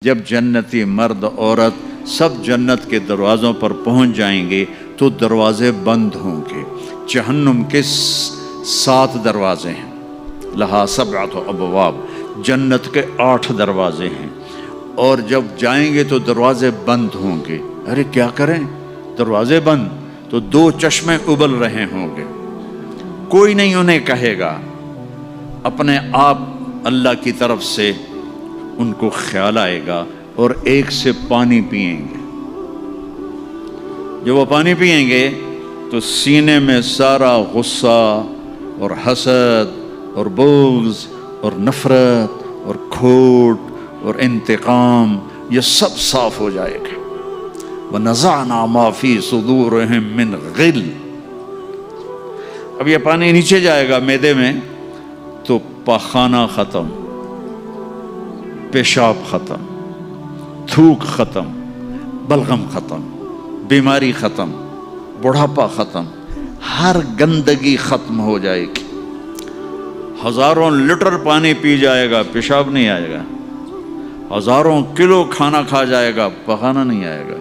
جب جنتی مرد عورت سب جنت کے دروازوں پر پہنچ جائیں گے تو دروازے بند ہوں گے۔ جہنم کے 7 دروازے ہیں، لہا 7 ابواب، جنت کے 8 دروازے ہیں، اور جب جائیں گے تو دروازے بند ہوں گے۔ ارے کیا کریں، دروازے بند تو 2 چشمے ابل رہے ہوں گے، کوئی نہیں انہیں کہے گا، اپنے آپ اللہ کی طرف سے ان کو خیال آئے گا اور ایک سے پانی پئیں گے۔ جب وہ پانی پئیں گے تو سینے میں سارا غصہ اور حسد اور بغض اور نفرت اور کھوٹ اور انتقام یہ سب صاف ہو جائے گا۔ وَنَزَعْنَا مَا فِي صُدُورِهِم مِّن غِلٍّ۔ اب یہ پانی نیچے جائے گا معدے میں تو پاخانہ ختم، پیشاب ختم، تھوک ختم، بلغم ختم، بیماری ختم، بڑھاپا ختم، ہر گندگی ختم ہو جائے گی۔ ہزاروں لیٹر پانی پی جائے گا، پیشاب نہیں آئے گا، ہزاروں کلو کھانا کھا جائے گا، پخانا نہیں آئے گا۔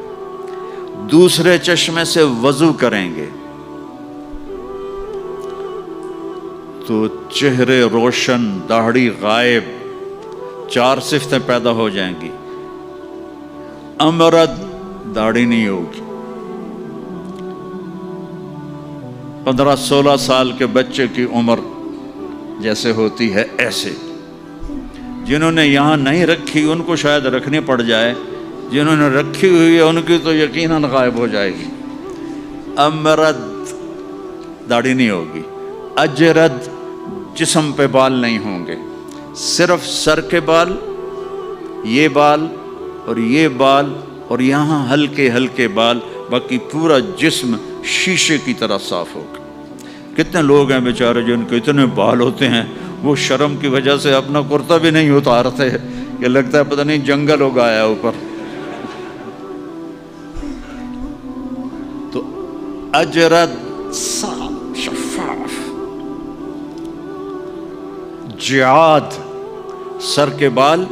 دوسرے چشمے سے وضو کریں گے تو چہرے روشن، داڑھی غائب، 4 صفتیں پیدا ہو جائیں گی۔ امرد، داڑھی نہیں ہوگی۔ 15-16 سال کے بچے کی عمر جیسے ہوتی ہے ایسے، جنہوں نے یہاں نہیں رکھی ان کو شاید رکھنی پڑ جائے، جنہوں نے رکھی ہوئی ہے ان کی تو یقیناً غائب ہو جائے گی۔ امرد، داڑھی نہیں ہوگی۔ اجرد، جسم پہ بال نہیں ہوں گے، صرف سر کے بال، یہ بال اور یہ بال اور یہاں ہلکے ہلکے بال، باقی پورا جسم شیشے کی طرح صاف ہوگا۔ کتنے لوگ ہیں بیچارے جن کے اتنے بال ہوتے ہیں وہ شرم کی وجہ سے اپنا کرتا بھی نہیں اتارتے، کہ لگتا ہے پتہ نہیں جنگل ہو گیا اوپر۔ تو اجرد، صاف شفاف۔ جعاد، سر کے بال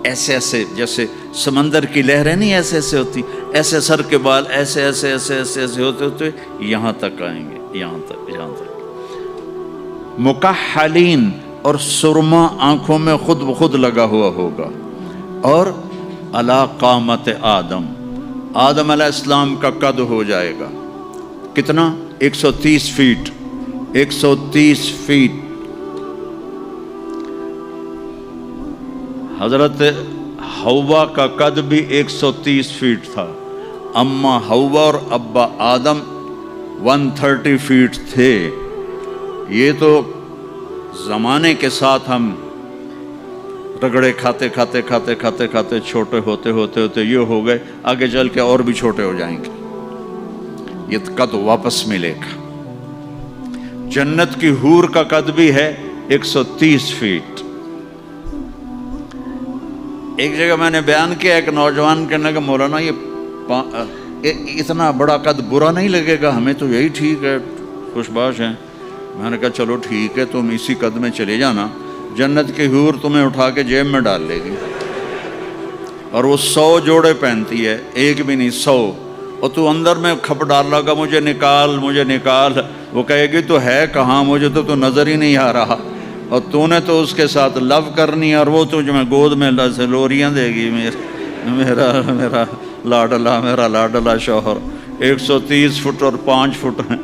ایسے ایسے، جیسے سمندر کی لہریں نہیں ایسے ایسے ہوتی، ایسے سر کے بال ایسے ایسے ایسے ایسے ایسے ہوتے ہوتے یہاں تک آئیں گے، یہاں تک۔ مکحلین، اور سرما آنکھوں میں خود بخود لگا ہوا ہوگا۔ اور علی قامت آدم، آدم علیہ السلام کا قد ہو جائے گا کتنا؟ 130 فیٹ، 130 فیٹ۔ حضرت حوا کا قد بھی 130 فیٹ تھا، اما حوا اور ابا آدم 130 فیٹ تھے۔ یہ تو زمانے کے ساتھ ہم رگڑے کھاتے کھاتے کھاتے کھاتے کھاتے چھوٹے ہوتے ہوتے ہوتے یہ ہو گئے، آگے چل کے اور بھی چھوٹے ہو جائیں گے، یہ قد واپس ملے گا۔ جنت کی حور کا قد بھی ہے 130 فیٹ۔ ایک جگہ میں نے بیان کیا، ایک نوجوان کہنے کہ مولانا یہ اتنا بڑا قد برا نہیں لگے گا، ہمیں تو یہی ٹھیک ہے، خوش باش ہیں۔ میں نے کہا چلو ٹھیک ہے، تم اسی قد میں چلے جانا، جنت کی حور تمہیں اٹھا کے جیب میں ڈال لے گی، اور وہ 100 جوڑے پہنتی ہے، ایک بھی نہیں 100، اور تو اندر میں کھپ ڈال لگا مجھے نکال مجھے نکال، وہ کہے گی تو ہے کہاں، مجھے تو نظر ہی نہیں آ رہا، اور تو نے تو اس کے ساتھ لو کرنی، اور وہ تجھے میں گود میں لوریاں دے گی، میرا لاڈلا شوہر۔ 130 فٹ اور 5 فٹ ہیں۔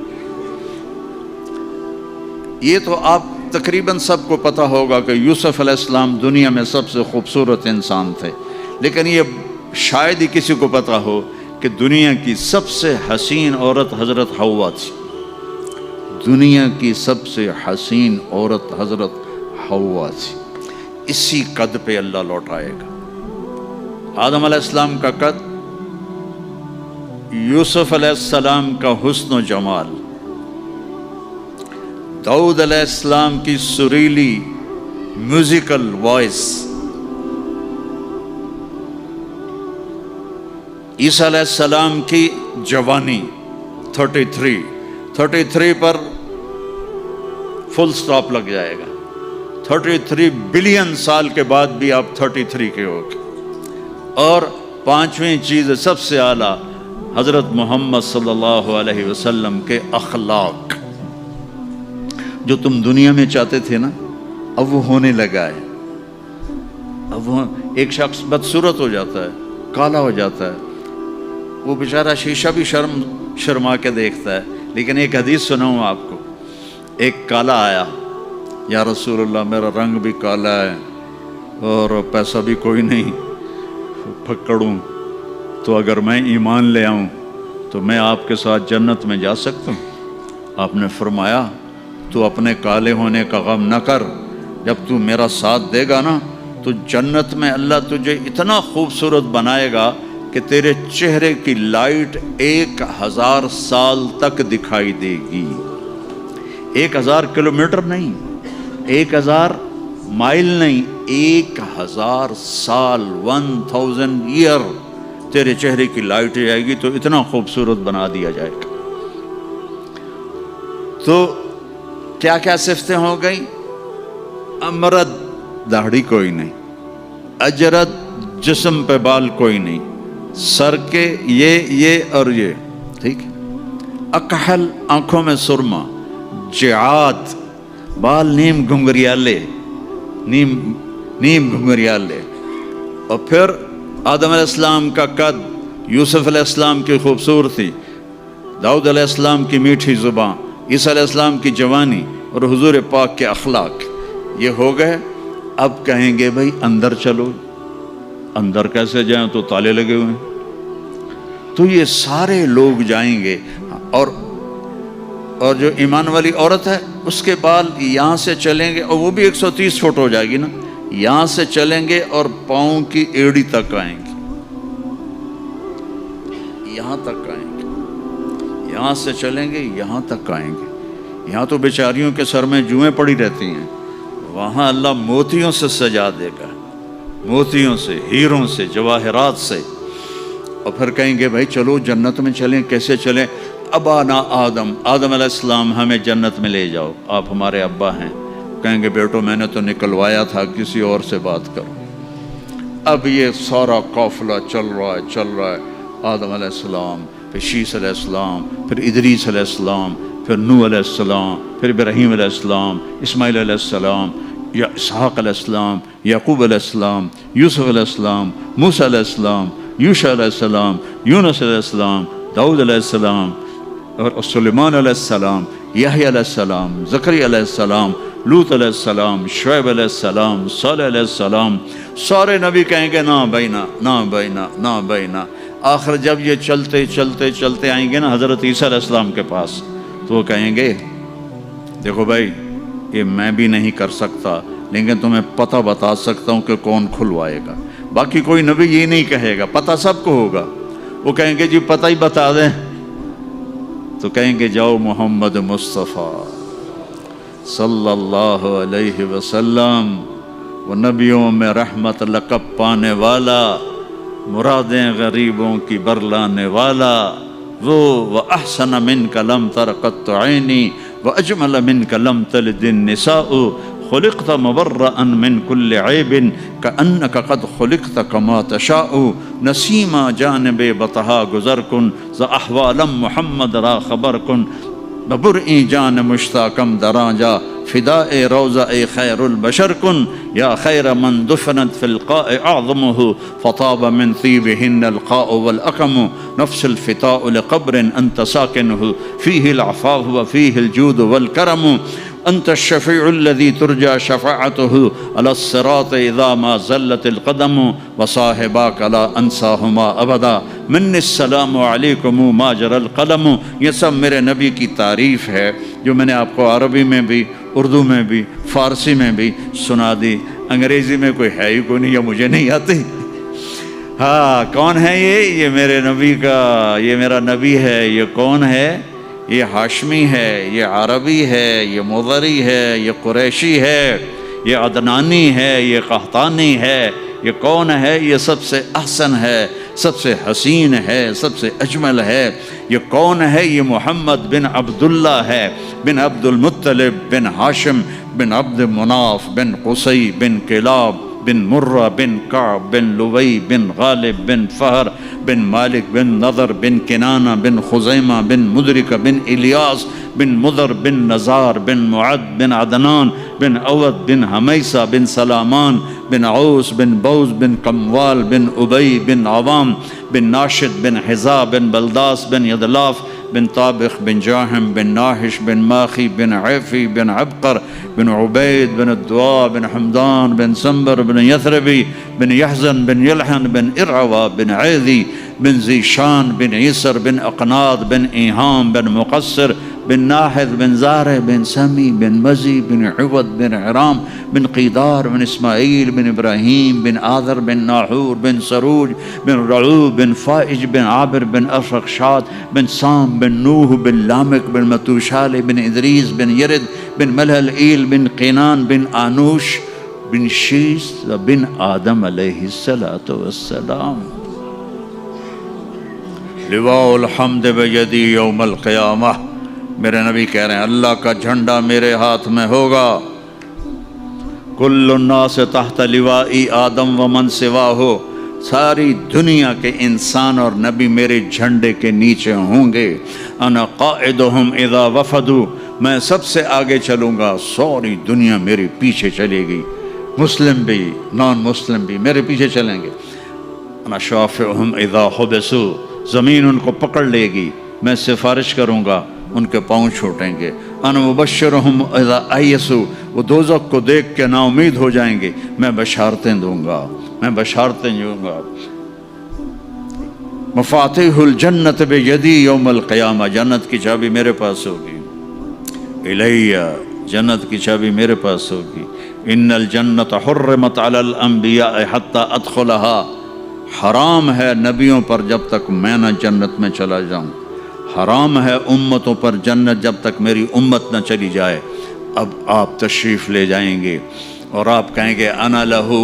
یہ تو آپ تقریباً سب کو پتہ ہوگا کہ یوسف علیہ السلام دنیا میں سب سے خوبصورت انسان تھے، لیکن یہ شاید ہی کسی کو پتہ ہو کہ دنیا کی سب سے حسین عورت حضرت حوا تھی۔ دنیا کی سب سے حسین عورت حضرت حوا تھی۔ اسی قد پہ اللہ لوٹائے گا۔ آدم علیہ السلام کا قد، یوسف علیہ السلام کا حسن و جمال، داؤد علیہ السلام کی سریلی میوزیکل وائس، عیسیٰ علیہ السلام کی جوانی 33 پر فل سٹاپ لگ جائے گا۔ 33 بلین سال کے بعد بھی آپ 33 کے ہو گے۔ اور پانچویں چیز سب سے اعلیٰ حضرت محمد صلی اللہ علیہ وسلم کے اخلاق. جو تم دنیا میں چاہتے تھے نا اب وہ ہونے لگا ہے. اب وہ ایک شخص بدصورت ہو جاتا ہے، کالا ہو جاتا ہے، وہ بیچارہ شیشہ بھی شرما کے دیکھتا ہے. لیکن ایک حدیث سناؤں آپ کو. ایک کالا آیا، یا رسول اللہ میرا رنگ بھی کالا ہے اور پیسہ بھی کوئی نہیں، پھکڑوں تو اگر میں ایمان لے آؤں تو میں آپ کے ساتھ جنت میں جا سکتا ہوں؟ آپ نے فرمایا تو اپنے کالے ہونے کا غم نہ کر، جب تو میرا ساتھ دے گا نا تو جنت میں اللہ تجھے اتنا خوبصورت بنائے گا کہ تیرے چہرے کی لائٹ 1000 سال تک دکھائی دے گی. 1000 کلومیٹر نہیں، 1000 مائل نہیں، 1000 سال، 1000 ایئر تیرے چہرے کی لائٹ جائے گی تو اتنا خوبصورت بنا دیا جائے گا. تو کیا کیا صفتیں ہو گئی؟ امرد، داڑھی کوئی نہیں، اجرد، جسم پہ بال کوئی نہیں، سر کے یہ اور یہ، ٹھیک ہے. اکحل، آنکھوں میں سرما، جعاد، بال نیم گھنگریالے، نیم گھنگریالے. اور پھر آدم علیہ السلام کا قد، یوسف علیہ السلام کی خوبصورتی، داؤد علیہ السلام کی میٹھی زبان، عیسیٰ علیہ السلام کی جوانی اور حضور پاک کے اخلاق، یہ ہو گئے. اب کہیں گے بھائی اندر چلو. اندر کیسے جائیں؟ تو تالے لگے ہوئے ہیں. تو یہ سارے لوگ جائیں گے. اور جو ایمان والی عورت ہے اس کے بال یہاں سے چلیں گے، اور وہ بھی 130 فٹ ہو جائے گی نا، یہاں سے چلیں گے اور پاؤں کی ایڑی تک آئیں گے، یہاں تک آئیں گے. یہاں سے چلیں گے یہاں تک آئیں گے. یہاں تو بیچاریوں کے سر میں جوئیں پڑی رہتی ہیں، وہاں اللہ موتیوں سے سجا دے گا، موتیوں سے، ہیروں سے، جواہرات سے. اور پھر کہیں گے بھائی چلو جنت میں چلیں. کیسے چلیں؟ ابانا آدم علیہ السلام ہمیں جنت میں لے جاؤ، آپ ہمارے ابا ہیں. کہیں گے بیٹو میں نے تو نکلوایا تھا، کسی اور سے بات کرو. اب یہ سارا قافلہ چل رہا ہے. آدم علیہ السلام، پھر شیس علیہ السلام، پھر ادریس علیہ السلام، پھر نوح علیہ السلام، پھر ابراہیم علیہ السلام، اسماعیل علیہ السلام، یا اسحاق علیہ السلام، یعقوب علیہ السلام، یوسف علیہ السلام، موسیٰ علیہ السلام، یوشع علیہ السلام، یونس علیہ السلام، داؤد علیہ السلام اور سلیمان علیہ السلام، یحییٰ علیہ السلام، زکریا علیہ السلام، لوط علیہ السلام، شعیب علیہ السلام، صالح علیہ السلام. سارے نبی کہیں گے نا بینا، نا بینا، نا بینا. آخر جب یہ چلتے چلتے چلتے آئیں گے نا حضرت عیسیٰ علیہ السلام کے پاس، تو وہ کہیں گے دیکھو بھائی یہ میں بھی نہیں کر سکتا، لیکن تمہیں پتہ بتا سکتا ہوں کہ کون کھلوائے گا. باقی کوئی نبی یہ نہیں کہے گا، پتہ سب کو ہوگا. وہ کہیں گے جی پتہ ہی بتا دیں. تو کہیں گے جاؤ محمد مصطفیٰ صلی اللہ علیہ وسلم، وہ نبیوں میں رحمت لقب پانے والا، مرادیں غریبوں کی برلانے والا، وہ احسن منک لم تر قط عینی واجمل منک لم تلد النساء، خلقت مبرأ من كل عیب کأنک قد خلقت کما تشاء. نسیما جانب بطحا گزر کن ز احوالم محمد را خبر کن، ببرئی جان مشتاقم دراجا فداء روضہ خیر البشر کن. یا خیر من دفنت فی القاء اعظمہ فطاب من طیبہن القاء والاقم. نفس الفتاء لقبر انت ساکنہ فیہ العفاف وفیہ الجود والکرم. انت الشفیع الذی ترجى شفاعته على الصراط اذا ما زلت القدم وصاحباک لا انساہما ابدا. منی السلام علیکم ما جرى القلم. یہ سب میرے نبی کی تعریف ہے جو میں نے آپ کو عربی میں بھی، اردو میں بھی، فارسی میں بھی سنا دی. انگریزی میں کوئی ہے ہی کوئی نہیں، یا مجھے نہیں آتی. ہاں کون ہے یہ میرے نبی کا، یہ میرا نبی ہے. یہ کون ہے؟ یہ ہاشمی ہے، یہ عربی ہے، یہ مضری ہے، یہ قریشی ہے، یہ عدنانی ہے، یہ قحطانی ہے. یہ کون ہے؟ یہ سب سے احسن ہے، سب سے حسین ہے، سب سے اجمل ہے. یہ کون ہے؟ یہ محمد بن عبداللہ ہے، بن عبد المطلب، بن ہاشم، بن عبد مناف، بن قصی، بن کلاب، بن مرہ بن کعب بن لوی بن غالب بن فہر بن مالک بن نضر بن کنانہ بن خزیمہ بن مدرکہ بن الیاس بن مضر بن نزار بن معد بن عدنان بن عود بن حمیسہ بن سلامان بن عوس بن بوز بن قموال بن ابی بن عوام بن ناشد بن حذا بن بلداس بن یدلاف بن طابخ بن جاہم بن ناحش بن ماخی بن عیفی بن عبقر بن عبید بن الدعاء بن حمدان بن سنبر بن یثربی بن یحزن بن یلحن بن ارعوا بن عیذی بن زیشان بن عیسر بن اقناط بن ایہام بن مقصر بن ناحذ بن زارع بن سمی بن مزی بن عود بن عرام بن قیدار بن اسماعیل بن ابراہیم بن آذر بن ناحور بن سروج بن رعوب بن فائج بن عابر بن افرخشاد بن سام بن نوح بن لامک بن متوشال بن ادریس بن یرد بن ملہل ایل بن قینان بن آنوش بن شیس بن آدم علیہ السلام. لواء الحمد بیدی یوم القیامہ. میرے نبی کہہ رہے ہیں اللہ کا جھنڈا میرے ہاتھ میں ہوگا. کل الناس تحت لوائی آدم ومن سواہ. ساری دنیا کے انسان اور نبی میرے جھنڈے کے نیچے ہوں گے. انا قائدہم اذا وفدوا. میں سب سے آگے چلوں گا، ساری دنیا میرے پیچھے چلے گی، مسلم بھی نان مسلم بھی میرے پیچھے چلیں گے. انا شافعہم اذا حبسوا. زمین ان کو پکڑ لے گی، میں سفارش کروں گا، ان کے پاؤں چھوٹیں گے. انا مبشرہم اذا ایسوا. وہ دوزخ کو دیکھ کے نا امید ہو جائیں گے، میں بشارتیں دوں گا، میں بشارتیں دوں گا. مفاتیح الجنت بیدی یوم القیامہ. جنت کی چابی میرے پاس ہوگی. الیہ. جنت کی چابی میرے پاس ہوگی. ان الجنت حرمت علی الانبیاء حتی ادخلها. حرام ہے نبیوں پر جب تک میں نہ جنت میں چلا جاؤں. حرام ہے امتوں پر جنت جب تک میری امت نہ چلی جائے. اب آپ تشریف لے جائیں گے اور آپ کہیں گے انا لہو،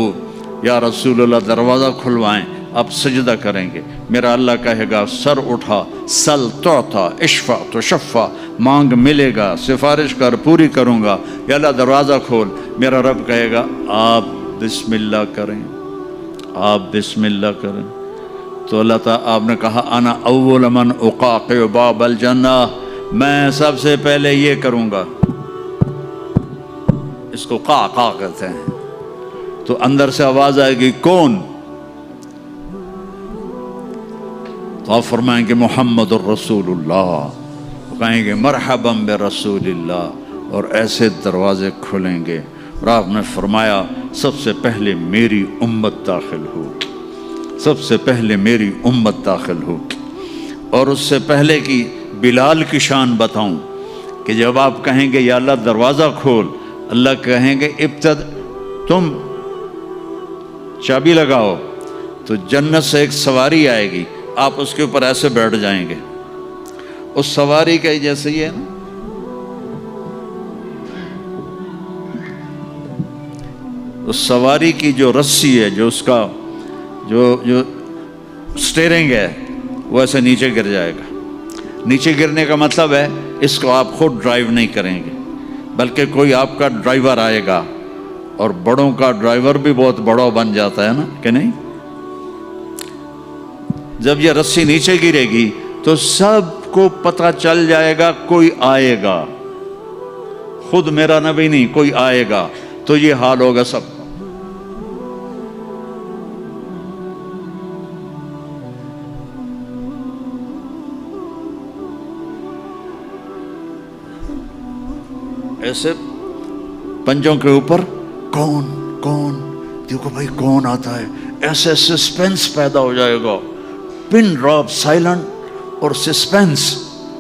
یا رسول اللہ دروازہ کھلوائیں. آپ سجدہ کریں گے. میرا اللہ کہے گا سر اٹھا، سل تعطا، اشفع تشفع. مانگ ملے گا، سفارش کر پوری کروں گا. یا اللہ دروازہ کھول. میرا رب کہے گا آپ بسم اللہ کریں، آپ بسم اللہ کریں. تو اللہ تعالیٰ آپ نے کہا انا اول من اقاقع باب الجنہ. میں سب سے پہلے یہ کروں گا. اس کو قاقع کہتے ہیں. تو اندر سے آواز آئے گی کون؟ تو آپ فرمائیں گے محمد الرسول اللہ. کہیں گے مرحبا برسول اللہ. اور ایسے دروازے کھلیں گے. اور آپ نے فرمایا سب سے پہلے میری امت داخل ہو، سب سے پہلے میری امت داخل ہو. اور اس سے پہلے کی بلال کی شان بتاؤں کہ جب آپ کہیں گے یا اللہ دروازہ کھول، اللہ کہیں گے تم چابی لگاؤ. تو جنت سے ایک سواری آئے گی، آپ اس کے اوپر ایسے بیٹھ جائیں گے. اس سواری کا جیسے یہ ہے نا، اس سواری کی جو رسی ہے، جو اس کا جو سٹیرنگ ہے، وہ ایسے نیچے گر جائے گا. نیچے گرنے کا مطلب ہے اس کو آپ خود ڈرائیو نہیں کریں گے، بلکہ کوئی آپ کا ڈرائیور آئے گا. اور بڑوں کا ڈرائیور بھی بہت بڑا بن جاتا ہے نا کہ نہیں. جب یہ رسی نیچے گرے گی تو سب کو پتہ چل جائے گا کوئی آئے گا. خود میرا نبی نہیں، کوئی آئے گا. تو یہ حال ہوگا سب کا. ایسے پنجوں کے اوپر کون کون، دیکھو بھائی کون آتا ہے. ایسے سسپینس پیدا ہو جائے گا. پن ڈراپ سائلنٹ اور سسپینس،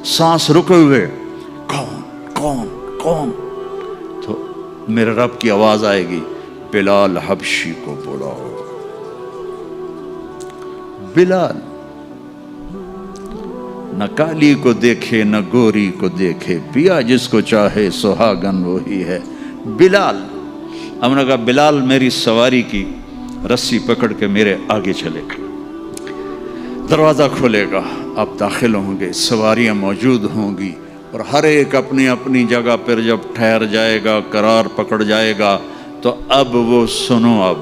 سانس رکے ہوئے، کون کون کون. تو میرے رب کی آواز آئے گی بلال حبشی کو بلاؤ. بلال نہ کالی کو دیکھے نہ گوری کو دیکھے، پیا جس کو چاہے سہاگن وہی ہے. بلال. ہم نے کہا بلال میری سواری کی رسی پکڑ کے میرے آگے چلے گا. دروازہ کھولے گا، آپ داخل ہوں گے، سواریاں موجود ہوں گی. اور ہر ایک اپنی اپنی جگہ پر جب ٹھہر جائے گا، قرار پکڑ جائے گا، تو اب وہ سنو. اب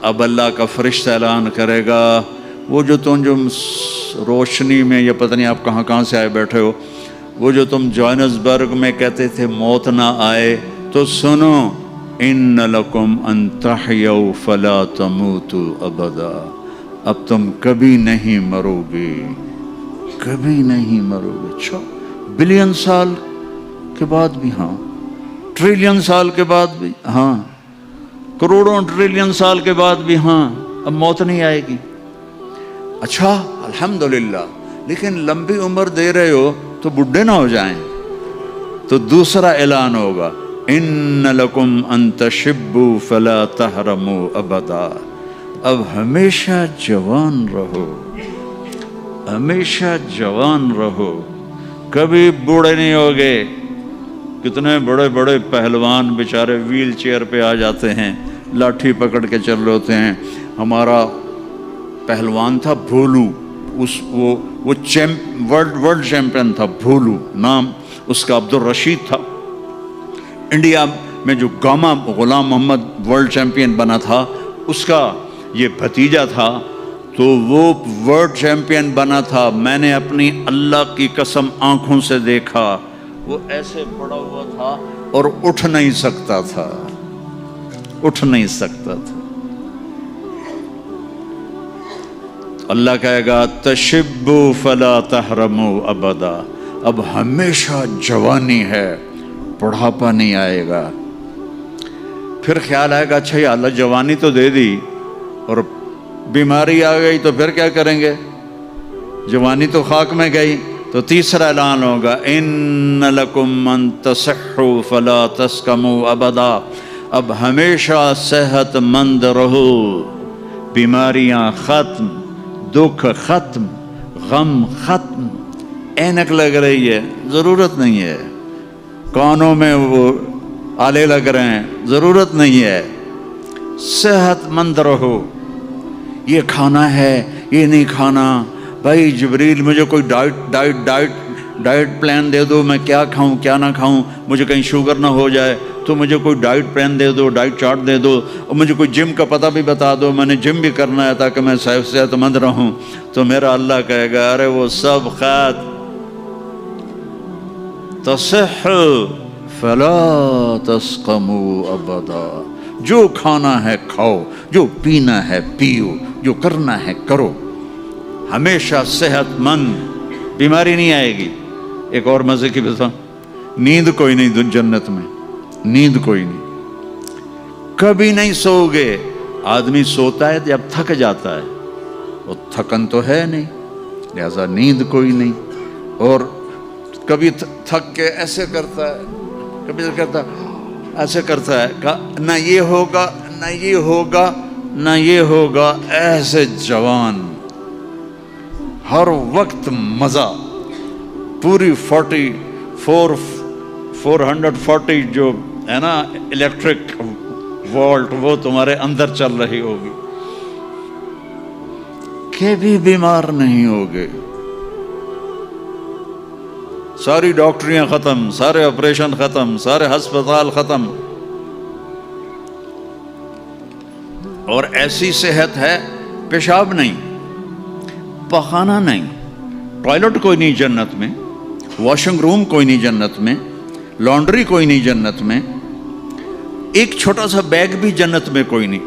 اب اللہ کا فرشتہ اعلان کرے گا وہ جو تم جو روشنی میں یا پتہ نہیں آپ کہاں کہاں سے آئے بیٹھے ہو، وہ جو تم جوہانسبرگ میں کہتے تھے موت نہ آئے، تو سنو ان لکم ان تحیوا فلا تموتوا ابدا، اب تم کبھی نہیں مرو گے، کبھی نہیں مرو گے۔ اچھا، بلین سال کے بعد بھی ہاں، ٹریلین سال کے بعد بھی ہاں، کروڑوں ٹریلین سال کے بعد بھی ہاں، اب موت نہیں آئے گی۔ اچھا الحمدللہ، لیکن لمبی عمر دے رہے ہو تو بڈھے نہ ہو جائیں۔ تو دوسرا اعلان ہوگا ان لکم ان تشبوا فلا تحرموا ابدا، اب ہمیشہ جوان رہو، ہمیشہ جوان رہو، کبھی بوڑھے نہیں ہوگے۔ کتنے بڑے بڑے پہلوان بیچارے ویل چیئر پہ آ جاتے ہیں، لاٹھی پکڑ کے چل رہے ہوتے ہیں۔ ہمارا پہلوان تھا بھولو، وہ ورلڈ چیمپئن تھا، بھولو نام اس کا عبد الرشید تھا۔ انڈیا میں جو گاما غلام محمد ورلڈ چیمپئن بنا تھا، اس کا یہ بھتیجا تھا، تو وہ ورلڈ چیمپئن بنا تھا۔ میں نے اپنی اللہ کی قسم آنکھوں سے دیکھا، وہ ایسے پڑا ہوا تھا اور اٹھ نہیں سکتا تھا، اٹھ نہیں سکتا تھا۔ اللہ کہے گا تشبوا فلا تحرموا ابدا، اب ہمیشہ جوانی ہے، بڑھاپا نہیں آئے گا۔ پھر خیال آئے گا اچھا یا اللہ جوانی تو دے دی اور بیماری آ گئی تو پھر کیا کریں گے، جوانی تو خاک میں گئی۔ تو تیسرا اعلان ہوگا ان لکم ان تصحوا فلا تسقموا ابدا، اب ہمیشہ صحت مند رہو، بیماریاں ختم، دکھ ختم، غم ختم۔ اینک لگ رہی ہے، ضرورت نہیں ہے۔ کانوں میں وہ آلے لگ رہے ہیں، ضرورت نہیں ہے۔ صحت مند رہو، یہ کھانا ہے یہ نہیں کھانا، بھائی جبریل مجھے کوئی ڈائٹ پلان دے دو، میں کیا کھاؤں کیا نہ کھاؤں، مجھے کہیں شوگر نہ ہو جائے تو مجھے کوئی ڈائٹ پلان دے دو، ڈائٹ چارٹ دے دو، اور مجھے کوئی جم کا پتہ بھی بتا دو، میں نے جم بھی کرنا ہے تاکہ میں صحت مند رہوں۔ تو میرا اللہ کہے گا ارے وہ سب خیر، تصح فلا تسقموا ابدا، جو کھانا ہے کھاؤ، جو پینا ہے پیو، جو کرنا ہے کرو، ہمیشہ صحت مند، بیماری نہیں آئے گی۔ ایک اور مزے کی بتا، نیند کوئی نہیں جنت میں، نیند کوئی نہیں، کبھی نہیں سو گے۔ آدمی سوتا ہے جب تھک جاتا ہے، وہ تھکن تو ہے نہیں، لہذا نیند کوئی نہیں۔ اور کبھی تھک کے ایسے کرتا ہے، کبھی کرتا ایسے کرتا ہے، نہ یہ ہوگا نہ یہ ہوگا نہ یہ ہوگا، ایسے جوان، ہر وقت مزہ، پوری 440 جو ہے نا الیکٹرک وولٹ، وہ تمہارے اندر چل رہی ہوگی، کبھی بیمار نہیں ہوگے۔ ساری ڈاکٹریاں ختم، سارے آپریشن ختم، سارے ہسپتال ختم، اور ایسی صحت ہے، پیشاب نہیں، پخانہ نہیں، ٹوائلٹ کوئی نہیں جنت میں، واشنگ روم کوئی نہیں جنت میں، لانڈری کوئی نہیں جنت میں، ایک چھوٹا سا بیگ بھی جنت میں کوئی نہیں،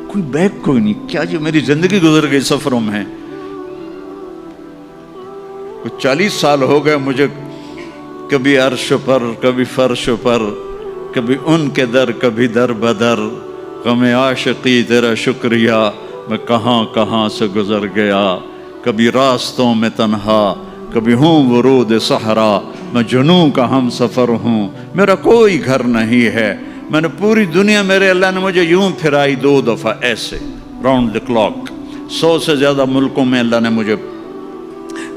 کوئی بیگ کوئی نہیں۔ کیا جو میری زندگی گزر گئی سفروں میں، 40 سال ہو گئے مجھے، کبھی عرش پر کبھی فرش پر، کبھی ان کے در کبھی در بدر، غم عاشقی تیرا شکریہ میں کہاں کہاں سے گزر گیا، کبھی راستوں میں تنہا، کبھی ہوں ورود صحرا، میں جنوں کا ہم سفر ہوں، میرا کوئی گھر نہیں ہے، میں نے پوری دنیا، میرے اللہ نے مجھے یوں پھرائی 2 دفعہ ایسے راؤنڈ دی کلاک، 100 سے زیادہ ملکوں میں اللہ نے مجھے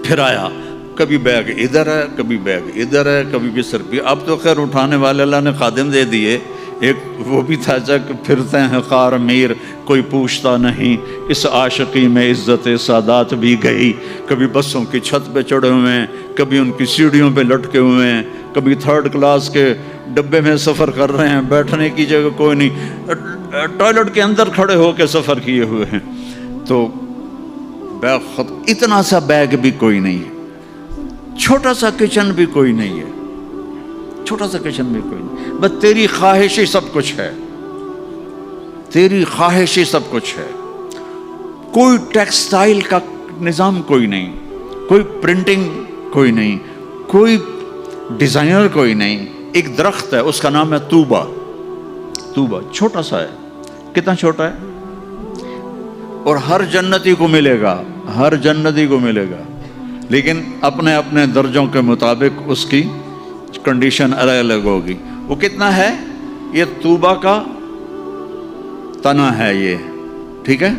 پھرایا، کبھی بیگ ادھر ہے کبھی بیگ ادھر ہے، کبھی بستر بھی، اب تو خیر اٹھانے والے اللہ نے خادم دے دیے، ایک وہ بھی تھا جب پھرتے ہیں خار میر کوئی پوچھتا نہیں، اس عاشقی میں عزت سادات بھی گئی، کبھی بسوں کی چھت پہ چڑھے ہوئے ہیں، کبھی ان کی سیڑھیوں پہ لٹکے ہوئے ہیں، کبھی 3rd کلاس کے ڈبے میں سفر کر رہے ہیں, بیٹھنے کی جگہ کوئی نہیں, ٹوائلٹ کے اندر کھڑے ہو کے سفر کیے ہوئے ہیں. تو اتنا سا بیگ بھی کوئی نہیں ہے, چھوٹا سا کچن بھی کوئی نہیں ہے, چھوٹا سا کچن بھی کوئی نہیں, بس تیری خواہش ہی سب کچھ ہے, تیری خواہش ہی سب کچھ ہے. کوئی ٹیکسٹائل کا نظام کوئی نہیں, کوئی پرنٹنگ کوئی نہیں, کوئی ڈیزائنر کوئی نہیں. ایک درخت ہے, اس کا نام ہے طوبہ. طوبہ چھوٹا سا ہے, کتنا چھوٹا ہے, اور ہر جنتی کو ملے گا, ہر جنتی کو ملے گا, لیکن اپنے اپنے درجوں کے مطابق اس کی کنڈیشن الگ الگ ہوگی. وہ کتنا ہے, یہ طوبہ کا تنا ہے یہ, ٹھیک ہے.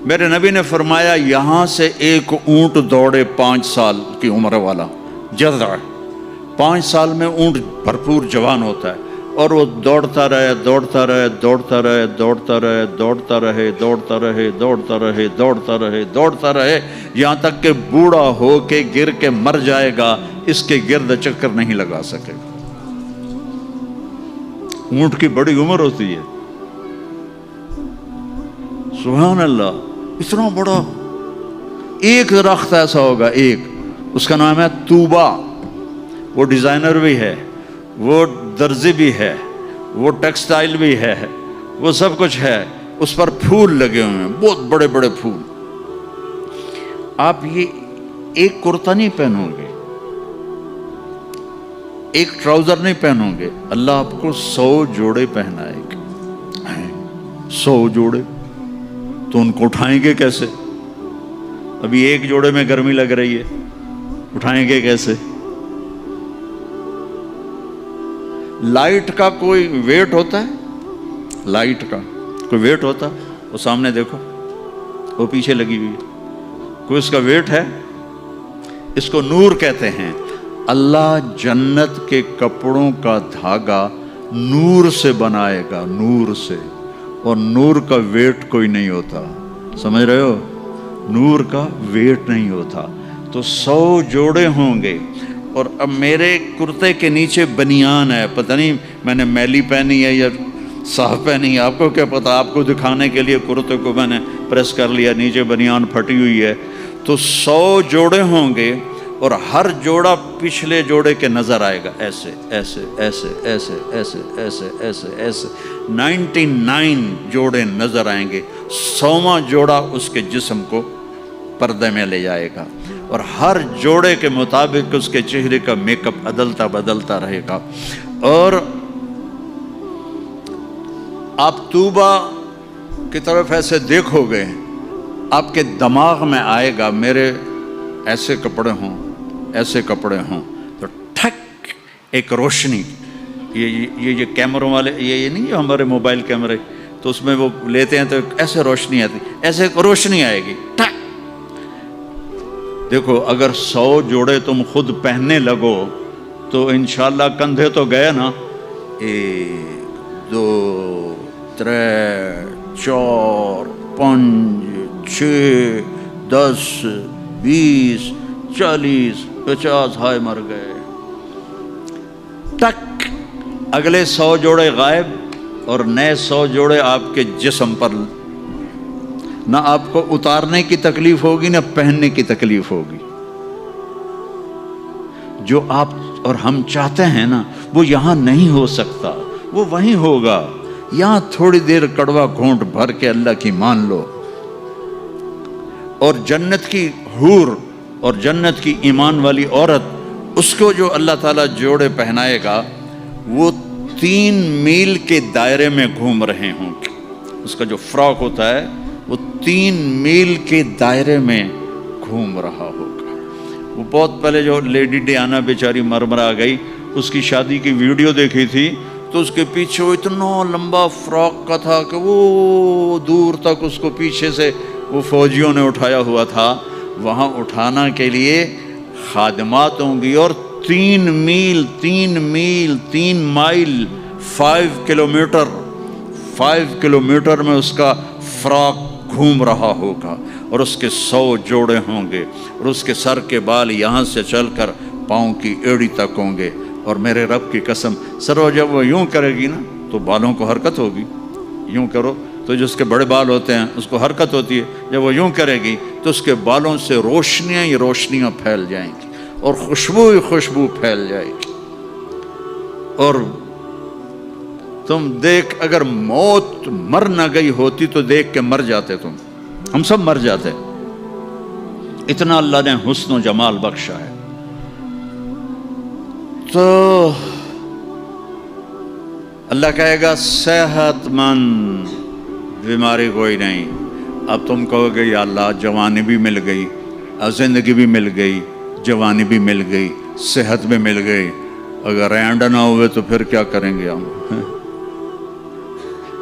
میرے نبی نے فرمایا یہاں سے ایک اونٹ دوڑے 5 سال کی عمر والا, جذع, 5 سال میں اونٹ بھرپور جوان ہوتا ہے, اور وہ دوڑتا رہے دوڑتا رہے دوڑتا رہے دوڑتا رہے دوڑتا رہے دوڑتا رہے دوڑتا رہے دوڑتا رہے دوڑتا رہے, یہاں تک کہ بوڑھا ہو کے گر کے مر جائے گا, اس کے گرد چکر نہیں لگا سکے گا. اونٹ کی بڑی عمر ہوتی ہے, سبحان اللہ. اتنا بڑا ایک درخت ایسا ہوگا, ایک, اس کا نام ہے طوبہ. وہ ڈیزائنر بھی ہے, وہ درزی بھی ہے, وہ ٹیکسٹائل بھی ہے, وہ سب کچھ ہے. اس پر پھول لگے ہوئے ہیں, بہت بڑے بڑے پھول. آپ یہ ایک کرتا نہیں پہنو گے, ایک ٹراؤزر نہیں پہنو گے, اللہ آپ کو 100 جوڑے پہنائے گا. 100 جوڑے تو ان کو اٹھائیں گے کیسے؟ ابھی ایک جوڑے میں گرمی لگ رہی ہے, اٹھائیں گے کیسے؟ لائٹ کا کوئی ویٹ ہوتا ہے؟ لائٹ کا کوئی ویٹ ہوتا؟ وہ سامنے دیکھو, وہ پیچھے لگی ہوئی ہے, کوئی اس کا ویٹ ہے؟ اس کو نور کہتے ہیں. اللہ جنت کے کپڑوں کا دھاگا نور سے بنائے گا, نور سے, اور نور کا ویٹ کوئی نہیں ہوتا. سمجھ رہے ہو, نور کا ویٹ نہیں ہوتا. تو 100 جوڑے ہوں گے. اور اب میرے کرتے کے نیچے بنیان ہے, پتہ نہیں میں نے میلی پہنی ہے یا صاف پہنی ہے, آپ کو کیا پتہ. آپ کو دکھانے کے لیے کرتے کو میں نے پریس کر لیا, نیچے بنیان پھٹی ہوئی ہے. تو 100 جوڑے ہوں گے, اور ہر جوڑا پچھلے جوڑے کے نظر آئے گا, ایسے ایسے ایسے ایسے ایسے ایسے ایسے ایسے 99 جوڑے نظر آئیں گے. 100واں جوڑا اس کے جسم کو پردے میں لے جائے گا, اور ہر جوڑے کے مطابق اس کے چہرے کا میک اپ بدلتا بدلتا رہے گا. اور آپ طوبہ کی طرف ایسے دیکھو گے, آپ کے دماغ میں آئے گا میرے ایسے کپڑے ہوں, ایسے کپڑے ہوں. تو ٹھک ایک روشنی, یہ کیمروں والے, یہ نہیں جو ہمارے موبائل کیمرے, تو اس میں وہ لیتے ہیں تو ایسے روشنی آتی, ایسے روشنی آئے گی. ٹھک دیکھو, اگر 100 جوڑے تم خود پہننے لگو تو انشاءاللہ کندھے تو گئے نا. 1 2 3 4 5 6 10 20 40 50 ہائے مر گئے. ٹک, اگلے 100 جوڑے غائب, اور نئے 100 جوڑے آپ کے جسم پر. نہ آپ کو اتارنے کی تکلیف ہوگی, نہ پہننے کی تکلیف ہوگی. جو آپ اور ہم چاہتے ہیں نا, وہ یہاں نہیں ہو سکتا, وہ وہیں ہوگا. یہاں تھوڑی دیر کڑوا گھونٹ بھر کے اللہ کی مان لو, اور جنت کی حور اور جنت کی ایمان والی عورت, اس کو جو اللہ تعالیٰ جوڑے پہنائے گا, وہ 3 میل کے دائرے میں گھوم رہے ہوں گے. اس کا جو فراق ہوتا ہے وہ 3 میل کے دائرے میں گھوم رہا ہوگا. وہ بہت پہلے جو لیڈی ڈیانا بیچاری مرمرا گئی, اس کی شادی کی ویڈیو دیکھی تھی, تو اس کے پیچھے وہ اتنا لمبا فراق کا تھا کہ وہ دور تک اس کو پیچھے سے وہ فوجیوں نے اٹھایا ہوا تھا. وہاں اٹھانا کے لیے خادمات ہوں گی, اور 3 میل 3 مائل 5 کلومیٹر میں اس کا فراق گھوم رہا ہوگا, اور اس کے 100 جوڑے ہوں گے, اور اس کے سر کے بال یہاں سے چل کر پاؤں کی ایڑی تک ہوں گے. اور میرے رب کی قسم سرو جب وہ یوں کرے گی نا تو بالوں کو حرکت ہوگی، یوں کرو تو جو اس کے بڑے بال ہوتے ہیں اس کو حرکت ہوتی ہے، جب وہ یوں کرے گی تو اس کے بالوں سے روشنیاں ہی روشنیاں پھیل جائیں گی اور خوشبو ہی خوشبو پھیل جائے گی۔ اور تم دیکھ، اگر موت مر نہ گئی ہوتی تو دیکھ کے مر جاتے تم، ہم سب مر جاتے، اتنا اللہ نے حسن و جمال بخشا ہے۔ تو اللہ کہے گا صحت مند، بیماری کوئی نہیں۔ اب تم کہو گے یا اللہ جوانی بھی مل گئی، زندگی بھی مل گئی، جوانی بھی مل گئی، صحت بھی مل گئی، اگر رینڈ نہ ہوئے تو پھر کیا کریں گے ہم؟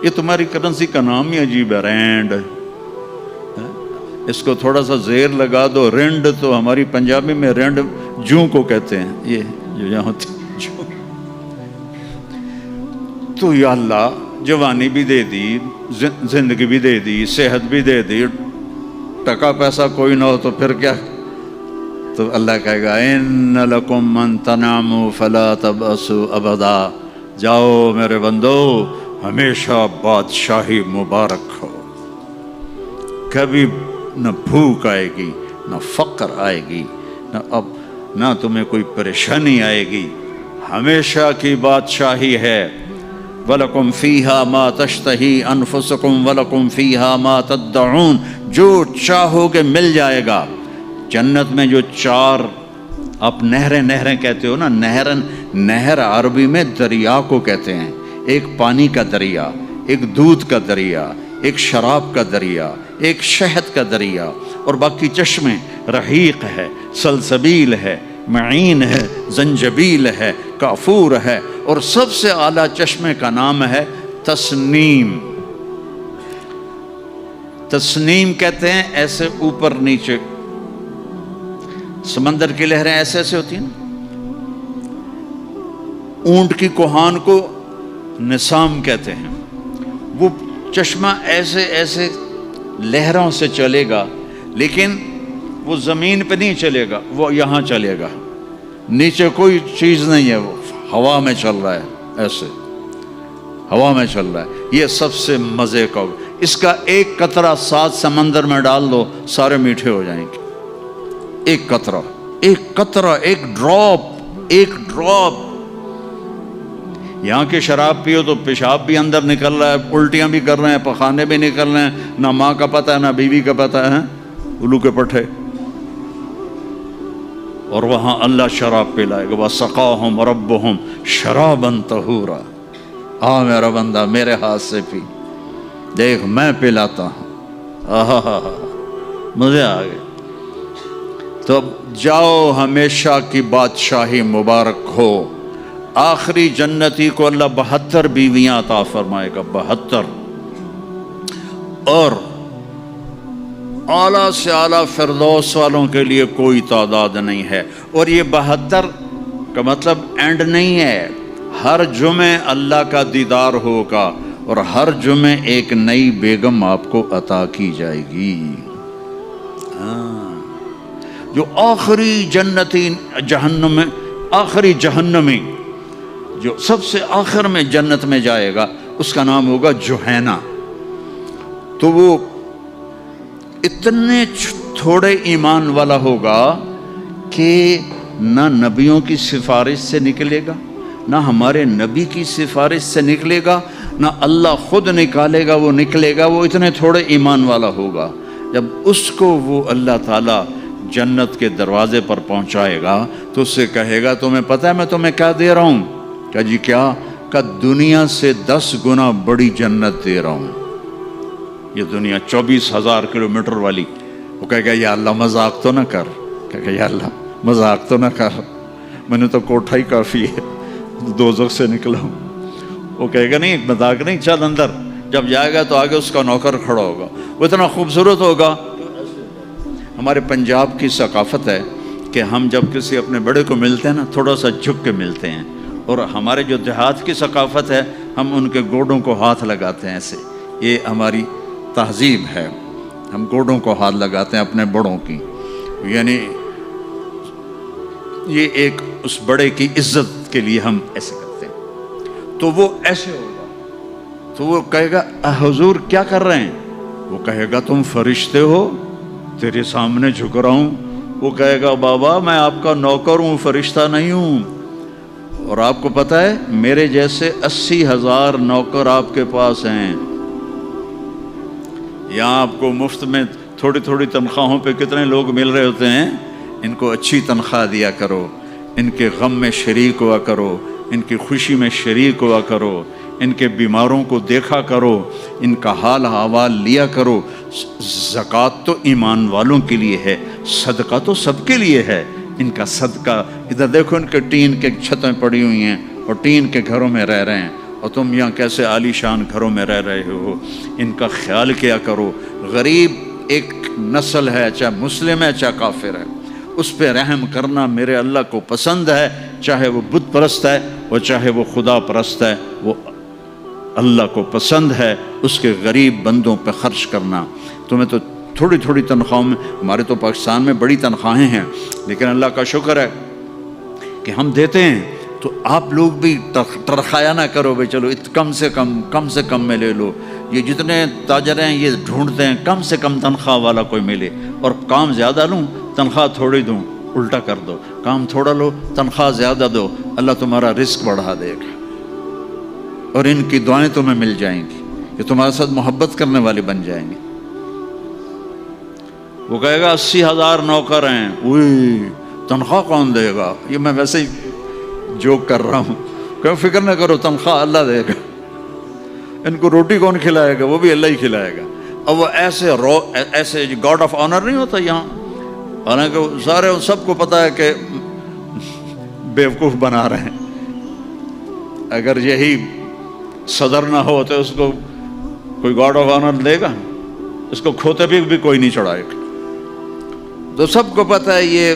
یہ تمہاری کرنسی کا نام ہی عجیب ہے، رینڈ۔ اس کو تھوڑا سا زیر لگا دو، رینڈ، تو ہماری پنجابی میں رینڈ جوں کو کہتے ہیں، یہ جو یہاں ہوتی جوں۔ تو یا اللہ جوانی بھی دے دی، زندگی بھی دے دی، صحت بھی دے دی، ٹکا پیسہ کوئی نہ ہو تو پھر کیا؟ تو اللہ کہے گا ان لکم من تناموا فلا تبأسوا ابدا، جاؤ میرے بندو ہمیشہ بادشاہی مبارک ہو، کبھی نہ بھوک آئے گی، نہ فقر آئے گی، نہ تمہیں کوئی پریشانی آئے گی، ہمیشہ کی بادشاہی ہے۔ وَلَكُمْ فِيهَا مَا تَشْتَهِي أَنفُسُكُمْ وَلَكُمْ فِيهَا مَا تَدَّعُونَ، جو چاہو گے مل جائے گا۔ جنت میں جو چار آپ نہریں کہتے ہو نا، نہر عربی میں دریا کو کہتے ہیں، ایک پانی کا دریا، ایک دودھ کا دریا، ایک شراب کا دریا، ایک شہد کا دریا، اور باقی چشمے رحیق ہے، سلسبیل ہے، معین ہے، زنجبیل ہے، کافور ہے، اور سب سے اعلیٰ چشمے کا نام ہے تسنیم۔ تسنیم کہتے ہیں ایسے اوپر نیچے، سمندر کی لہریں ایسے ایسے ہوتی ہیں، اونٹ کی کوہان کو نسام کہتے ہیں، وہ چشمہ ایسے ایسے لہروں سے چلے گا، لیکن وہ زمین پہ نہیں چلے گا، وہ یہاں چلے گا، نیچے کوئی چیز نہیں ہے، وہ ہوا میں چل رہا ہے، ایسے ہوا میں چل رہا ہے۔ یہ سب سے مزے کا، اس کا ایک قطرہ 7 سمندر میں ڈال دو سارے میٹھے ہو جائیں گے، ایک قطرہ، ایک ڈراپ۔ یہاں کی شراب پیو تو پیشاب بھی اندر نکل رہا ہے، الٹیاں بھی کر رہے ہیں، پخانے بھی نکل رہے ہیں، نہ ماں کا پتہ ہے نہ بیوی کا پتہ ہے، الو کے پٹھے۔ اور وہاں اللہ شراب پلائے گا، وَسَقَاهُمْ رَبُّهُمْ شَرَابًا طَهُورًا، آ میرا بندہ میرے ہاتھ سے پی، دیکھ میں پلاتا ہوں، مزے آ گئے۔ تو جاؤ ہمیشہ کی بادشاہی مبارک ہو۔ آخری جنتی کو اللہ 72 بیویاں عطا فرمائے گا، 72، اور اعلیٰ سے اعلیٰ فردوس والوں کے لیے کوئی تعداد نہیں ہے۔ اور یہ 72 کا مطلب اینڈ نہیں ہے، ہر جمعے اللہ کا دیدار ہوگا، اور ہر جمعے ایک نئی بیگم آپ کو عطا کی جائے گی۔ جو آخری جنتی جہنم میں، آخری جہنمی جو سب سے آخر میں جنت میں جائے گا، اس کا نام ہوگا جوہینہ۔ تو وہ اتنے تھوڑے ایمان والا ہوگا کہ نہ نبیوں کی سفارش سے نکلے گا، نہ ہمارے نبی کی سفارش سے نکلے گا، نہ اللہ خود نکالے گا، وہ نکلے گا، وہ اتنے تھوڑے ایمان والا ہوگا۔ جب اس کو وہ اللہ تعالیٰ جنت کے دروازے پر پہنچائے گا تو اس سے کہے گا تمہیں پتہ ہے میں تمہیں کیا دے رہا ہوں؟ کہا جی کیا؟ کہ دنیا سے 10 گنا بڑی جنت دے رہا ہوں۔ یہ دنیا 24,000 کلومیٹر والی، وہ کہے گا یا اللہ مذاق تو نہ کر، کہے گا یا اللہ مذاق تو نہ کر، میں نے تو کوٹھا ہی کافی ہے، دوزخ سے نکلا ہوں۔ وہ کہے گا نہیں مذاق نہیں، چل اندر۔ جب جائے گا تو آگے اس کا نوکر کھڑا ہوگا، وہ اتنا خوبصورت ہوگا۔ ہمارے پنجاب کی ثقافت ہے کہ ہم جب کسی اپنے بڑے کو ملتے ہیں نا تھوڑا سا جھک کے ملتے ہیں، اور ہمارے جو دیہات کی ثقافت ہے ہم ان کے گوڈوں کو ہاتھ لگاتے ہیں ایسے، یہ ہماری تہذیب ہے، ہم گوڈوں کو ہاتھ لگاتے ہیں اپنے بڑوں کی، یعنی یہ ایک اس بڑے کی عزت کے لیے ہم ایسے کرتے ہیں، تو وہ ایسے ہوگا، تو وہ کہے گا حضور کیا کر رہے ہیں؟ وہ کہے گا تم فرشتے ہو، تیرے سامنے جھک رہا ہوں۔ وہ کہے گا بابا میں آپ کا نوکر ہوں، فرشتہ نہیں ہوں۔ اور آپ کو پتہ ہے میرے جیسے 80,000 نوکر آپ کے پاس ہیں۔ یہاں آپ کو مفت میں تھوڑی تھوڑی تنخواہوں پہ کتنے لوگ مل رہے ہوتے ہیں، ان کو اچھی تنخواہ دیا کرو، ان کے غم میں شریک ہوا کرو، ان کی خوشی میں شریک ہوا کرو، ان کے بیماروں کو دیکھا کرو، ان کا حال احوال لیا کرو۔ زکوٰۃ تو ایمان والوں کے لیے ہے، صدقہ تو سب کے لیے ہے۔ ان کا صدقہ، ادھر دیکھو ان کے ٹین کے چھتیں پڑی ہوئی ہیں اور ٹین کے گھروں میں رہ رہے ہیں، اور تم یہاں کیسے عالی شان گھروں میں رہ رہے ہو، ان کا خیال کیا کرو۔ غریب ایک نسل ہے، چاہے مسلم ہے چاہے کافر ہے، اس پہ رحم کرنا میرے اللہ کو پسند ہے، چاہے وہ بت پرست ہے اور چاہے وہ خدا پرست ہے، وہ اللہ کو پسند ہے اس کے غریب بندوں پہ خرچ کرنا۔ تمہیں تو تھوڑی تھوڑی تنخواہوں میں، ہمارے تو پاکستان میں بڑی تنخواہیں ہیں، لیکن اللہ کا شکر ہے کہ ہم دیتے ہیں، تو آپ لوگ بھی ترخایا نہ کرو بھائی چلو کم سے کم میں لے لو۔ یہ جتنے تاجر ہیں یہ ڈھونڈتے ہیں کم سے کم تنخواہ والا کوئی ملے، اور کام زیادہ لوں تنخواہ تھوڑی دوں، الٹا کر دو، کام تھوڑا لو تنخواہ زیادہ دو، اللہ تمہارا رزق بڑھا دے گا، اور ان کی دعائیں تمہیں مل جائیں گی، یہ تمہارے ساتھ محبت کرنے والے بن جائیں گے۔ وہ کہے گا 80,000 نوکر ہیں، اوئی تنخواہ کون دے گا؟ یہ میں ویسے ہی جوک کر رہا ہوں، کہ فکر نہ کرو تنخواہ اللہ دے گا، ان کو روٹی کون کھلائے گا؟ وہ بھی اللہ ہی کھلائے گا۔ اب وہ ایسے گاڈ آف آنر نہیں ہوتا یہاں، حالانکہ سارے سب کو پتا ہے کہ بیوقوف بنا رہے ہیں، اگر یہی صدر نہ ہو تو اس کو کوئی گاڈ آف آنر دے گا؟ اس کو کھوتے بھی کوئی نہیں چڑھائے گا۔ تو سب کو پتا ہے یہ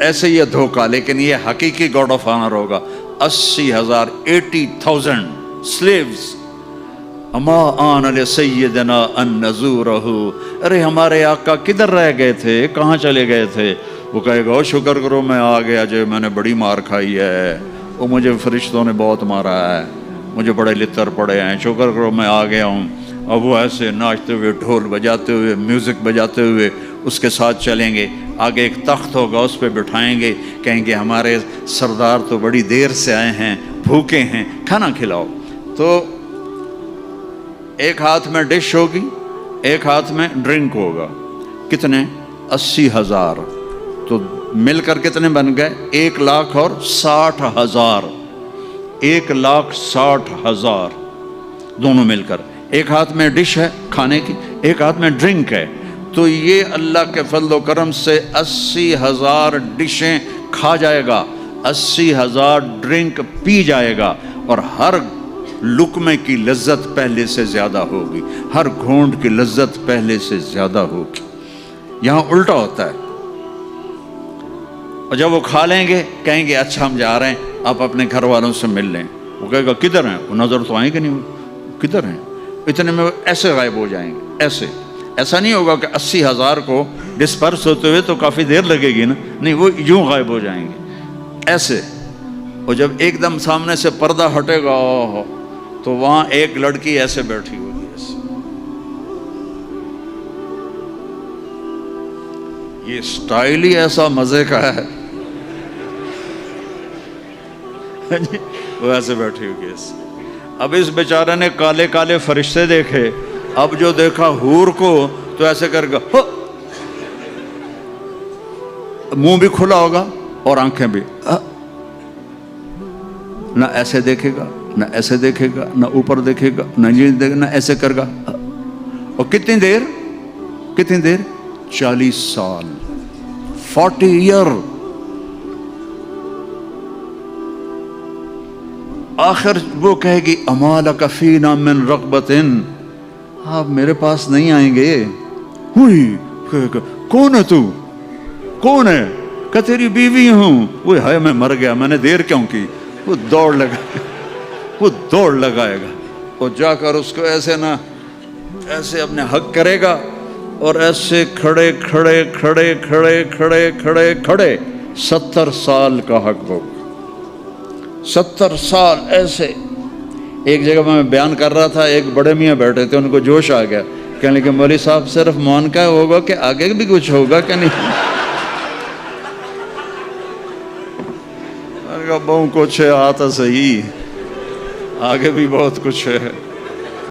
ایسے یہ دھوکہ، لیکن یہ حقیقی گاڈ آف آنر ہوگا۔ 80,000 80,000 slaves، اما آن لسیدنا ان نزورہ، ارے ہمارے آقا کدھر رہ گئے تھے، کہاں چلے گئے تھے؟ وہ کہے گا شکر کرو میں آ گیا، جو میں نے بڑی مار کھائی ہے، وہ مجھے فرشتوں نے بہت مارا ہے، مجھے بڑے لتر پڑے ہیں، شکر کرو میں آ گیا ہوں۔ اب وہ ایسے ناچتے ہوئے، ڈھول بجاتے ہوئے، میوزک بجاتے ہوئے اس کے ساتھ چلیں گے، آگے ایک تخت ہوگا اس پہ بٹھائیں گے، کہیں گے ہمارے سردار تو بڑی دیر سے آئے ہیں، بھوکے ہیں، کھانا کھلاؤ۔ تو ایک ہاتھ میں ڈش ہوگی، ایک ہاتھ میں ڈرنک ہوگا، کتنے؟ 80,000، تو مل کر کتنے بن گئے؟ 1,00,000 اور 60,000، 1,60,000 دونوں مل کر۔ ایک ہاتھ میں ڈش ہے کھانے کی، ایک ہاتھ میں ڈرنک ہے، تو یہ اللہ کے فضل و کرم سے 80,000 ڈشیں کھا جائے گا، 80,000 ڈرنک پی جائے گا، اور ہر لقمے کی لذت پہلے سے زیادہ ہوگی، ہر گھونٹ کی لذت پہلے سے زیادہ ہوگی۔ یہاں الٹا ہوتا ہے، اور جب وہ کھا لیں گے کہیں گے اچھا ہم جا رہے ہیں، آپ اپنے گھر والوں سے مل لیں۔ وہ کہے گا کدھر ہیں؟ وہ نظر تو آئیں گے نہیں، کدھر ہیں؟ اتنے میں وہ ایسے غائب ہو جائیں گے، ایسا نہیں ہوگا کہ 80,000 کو ڈسپرس ہوتے ہوئے تو کافی دیر لگے گی نا، نہیں، وہ یوں غائب ہو جائیں گے ایسے۔ اور جب ایک دم سامنے سے پردہ ہٹے گا تو وہاں ایک لڑکی ایسے بیٹھی ہوگی، ایسے۔ یہ سٹائل ہی ایسا مزے کا ہے، وہ ایسے بیٹھی ہوگی ایسے۔ اب اس بیچارے نے کالے کالے فرشتے دیکھے، اب جو دیکھا حور کو تو ایسے کر گا، منہ بھی کھلا ہوگا اور آنکھیں بھی، نہ ایسے دیکھے گا نہ ایسے دیکھے گا، نہ اوپر دیکھے گا نہ یہ دیکھے گا، نہ ایسے کر گا۔ اور کتنی دیر 40 سال، 40 ایئر۔ آخر وہ کہے گی اما لک فینا من رغبت، آپ میرے پاس نہیں آئیں گے؟ ہوئی کون ہے تو؟ کون ہے؟ کہ تیری بیوی ہوں۔ وہ ہے میں مر گیا، میں نے دیر کیوں کی؟ وہ دوڑ لگائے گا، اور جا کر اس کو ایسے نہ ایسے اپنے حق کرے گا، اور ایسے کھڑے 70 سال کا حق ہوگا۔ 70 سال ایسے. ایک جگہ میں بیان کر رہا تھا, ایک بڑے میاں بیٹھے تھے, ان کو جوش آ گیا, کہنے لگے مولوی صاحب صرف مونکا ہوگا کہ آگے بھی کچھ ہوگا کہ نہیں؟ میں نے کہا بہو کچھ ہے, آتا صحیح, آگے بھی بہت کچھ ہے.